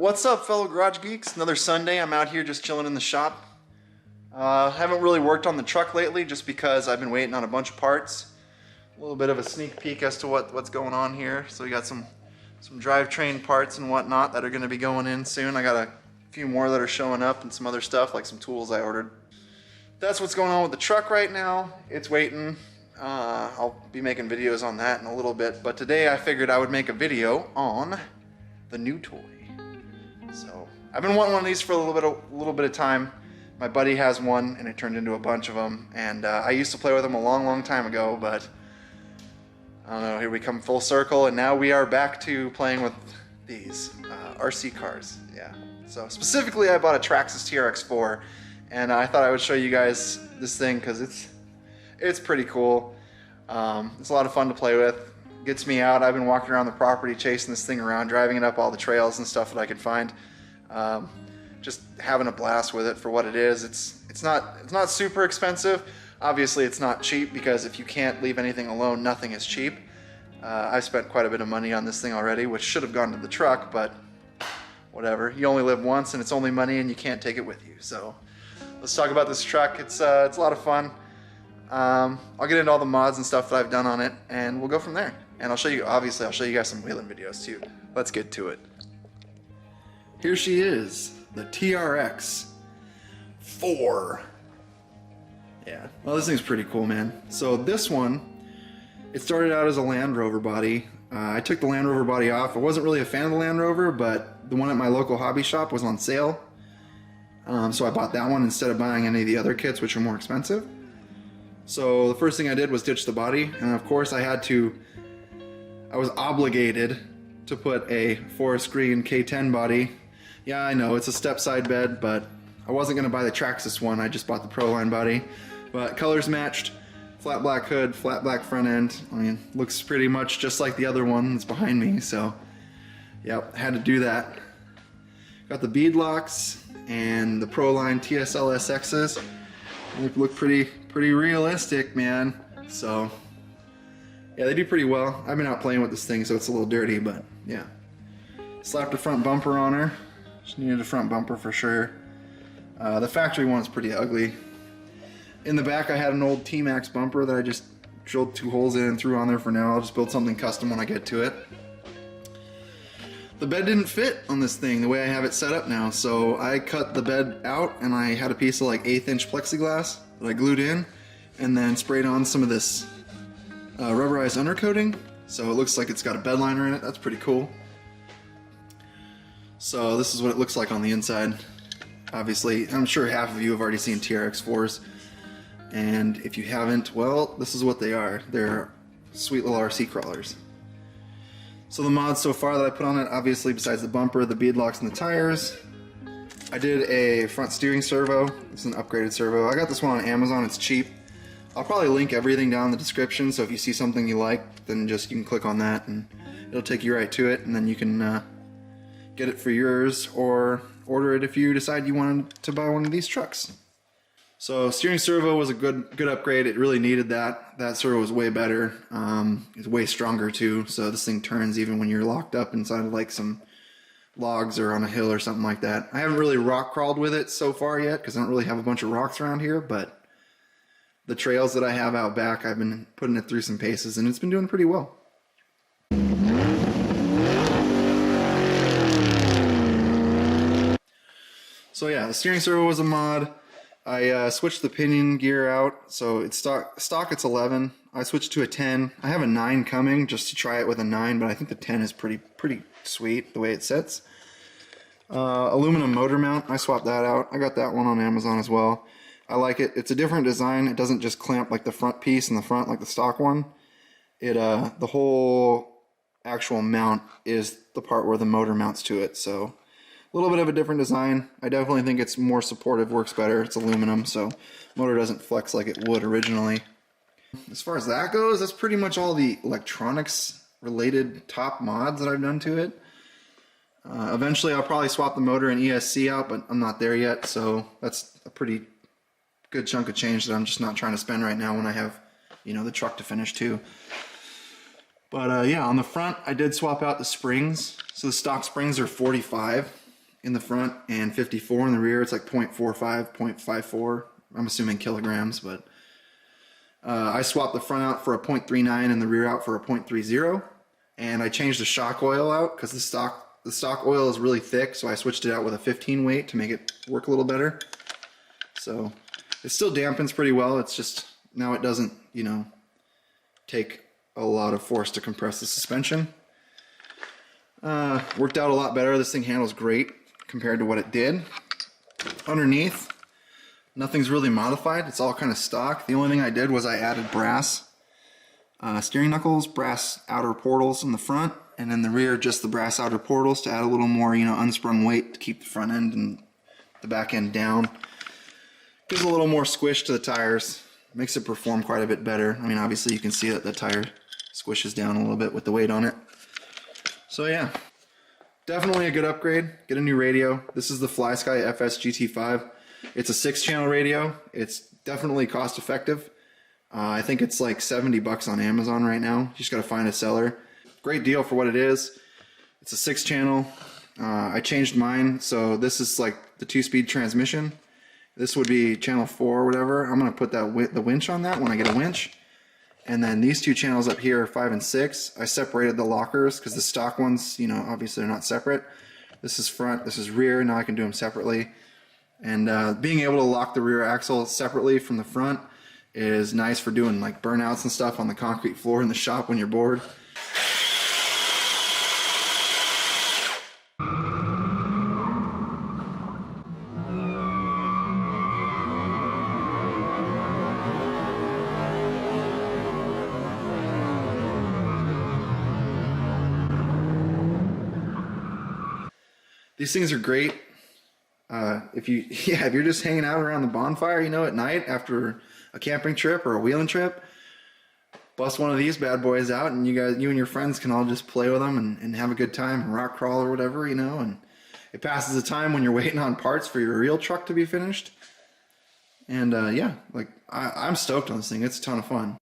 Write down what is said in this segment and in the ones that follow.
What's up, fellow garage geeks? Another Sunday. I'm out here just chilling in the shop. Haven't really worked on the truck lately just because I've been waiting on a bunch of parts. A little bit of a sneak peek as to what's going on here. So we got some drivetrain parts and whatnot that are going to be going in soon. I got a few more that are showing up and some other stuff like some tools I ordered. That's what's going on with the truck right now. It's waiting. I'll be making videos on that in a little bit, but today I figured I would make a video on the new toy. So I've been wanting one of these for a little bit of time. My buddy has one, and it turned into a bunch of them. And I used to play with them a long time ago, but I don't know. Here we come full circle, and now we are back to playing with these RC cars. Yeah. So specifically, I bought a Traxxas TRX4, and I thought I would show you guys this thing because it's pretty cool. It's a lot of fun to play with. Gets me out. I've been walking around the property chasing this thing around, driving it up all the trails and stuff that I could find. Just having a blast with it for what it is. It's not super expensive. Obviously it's not cheap because if you can't leave anything alone, nothing is cheap. I've spent quite a bit of money on this thing already, which should have gone to the truck, but whatever. You only live once and it's only money and you can't take it with you. So let's talk about this truck. It's a lot of fun. I'll get into all the mods and stuff that I've done on it, and we'll go from there. And I'll show you, obviously, I'll show you guys some wheeling videos too. Let's get to it. Here she is, the TRX4. Yeah, well, this thing's pretty cool, man. So this one, it started out as a Land Rover body. I took the Land Rover body off. I wasn't really a fan of the Land Rover, but the one at my local hobby shop was on sale. So I bought that one instead of buying any of the other kits, which are more expensive. So the first thing I did was ditch the body, and of course I was obligated to put a forest green K10 body. Yeah, I know, it's a step side bed, but I wasn't going to buy the Traxxas one, I just bought the Proline body. But colors matched, flat black hood, flat black front end. I mean, looks pretty much just like the other one that's behind me, so yep, had to do that. Got the bead locks and the Proline TSL SXs. Look pretty realistic, man. So yeah, they do pretty well. I've been out playing with this thing, so it's a little dirty, but yeah. Slapped a front bumper on her. She needed a front bumper for sure. The factory one is pretty ugly. In the back, I had an old T-Max bumper that I just drilled 2 holes in and threw on there for now. I'll just build something custom when I get to it. The bed didn't fit on this thing the way I have it set up now, so I cut the bed out and I had a piece of like 1/8 inch plexiglass that I glued in and then sprayed on some of this rubberized undercoating, so it looks like it's got a bed liner in it. That's pretty cool. So this is what it looks like on the inside. Obviously, I'm sure half of you have already seen TRX4s, and if you haven't, well, this is what they are. They're sweet little RC crawlers. So the mods so far that I put on it, obviously besides the bumper, the bead locks, and the tires, I did a front steering servo. It's an upgraded servo. I got this one on Amazon, it's cheap. I'll probably link everything down in the description, so if you see something you like, then you can click on that and it'll take you right to it, and then you can get it for yours or order it if you decide you wanted to buy one of these trucks. So steering servo was a good upgrade. It really needed that. That servo was way better. It's way stronger too, so this thing turns even when you're locked up inside of like some logs or on a hill or something like that. I haven't really rock crawled with it so far yet because I don't really have a bunch of rocks around here, but the trails that I have out back, I've been putting it through some paces and it's been doing pretty well. So yeah, the steering servo was a mod. I switched the pinion gear out, so it's stock it's 11. I switched to a 10. I have a 9 coming just to try it with a 9, but I think the 10 is pretty sweet the way it sits. Aluminum motor mount, I swapped that out. I got that one on Amazon as well. I like it. It's a different design. It doesn't just clamp like the front piece in the front like the stock one. The whole actual mount is the part where the motor mounts to it, so a little bit of a different design. I definitely think it's more supportive, works better. It's aluminum, so motor doesn't flex like it would originally. As far as that goes, that's pretty much all the electronics related top mods that I've done to it. Eventually I'll probably swap the motor and ESC out, but I'm not there yet, so that's a pretty good chunk of change that I'm just not trying to spend right now when I have, you know, the truck to finish too. But yeah, on the front I did swap out the springs. So the stock springs are 45. in the front and 54 in the rear. It's like 0.45, 0.54. I'm assuming kilograms, but I swapped the front out for a 0.39 and the rear out for a 0.30. And I changed the shock oil out because the stock oil is really thick, so I switched it out with a 15 weight to make it work a little better. So it still dampens pretty well. It's just now it doesn't, you know, take a lot of force to compress the suspension. Worked out a lot better. This thing handles great compared to what it did. Underneath, nothing's really modified. It's all kind of stock. The only thing I did was I added brass steering knuckles, brass outer portals in the front, and in the rear just the brass outer portals to add a little more, you know, unsprung weight to keep the front end and the back end down. Gives a little more squish to the tires. Makes it perform quite a bit better. I mean, obviously you can see that the tire squishes down a little bit with the weight on it. So yeah, definitely a good upgrade. Get a new radio. This is the FlySky FS GT5. It's a 6-channel radio. It's definitely cost effective. I think it's like 70 bucks on Amazon right now. You just gotta find a seller. Great deal for what it is. It's a 6-channel. I changed mine, so this is like the 2-speed transmission. This would be channel 4 or whatever. I'm gonna put that the winch on that when I get a winch. And then these two channels up here, 5 and 6, I separated the lockers because the stock ones, you know, obviously they're not separate. This is front, this is rear, now I can do them separately. And being able to lock the rear axle separately from the front is nice for doing like burnouts and stuff on the concrete floor in the shop when you're bored. These things are great. If you're just hanging out around the bonfire, you know, at night after a camping trip or a wheeling trip, bust one of these bad boys out, and you and your friends can all just play with them and have a good time, rock crawl or whatever, you know. And it passes the time when you're waiting on parts for your real truck to be finished. And yeah, like I'm stoked on this thing. It's a ton of fun.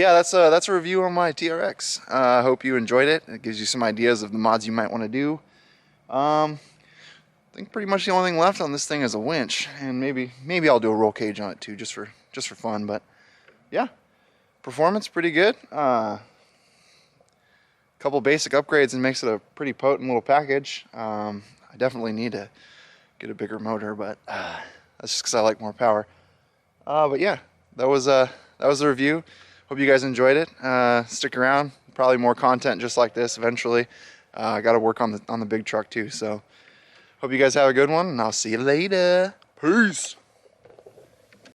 yeah, that's a review on my TRX. I hope you enjoyed it. It gives you some ideas of the mods you might want to do. I think pretty much the only thing left on this thing is a winch, and maybe I'll do a roll cage on it too, just for fun. But yeah, performance pretty good. Couple basic upgrades and makes it a pretty potent little package. I definitely need to get a bigger motor, but that's just because I like more power. But yeah, that was the review. Hope you guys enjoyed it. Stick around. Probably more content just like this eventually. I got to work on the big truck too. So hope you guys have a good one, and I'll see you later. Peace.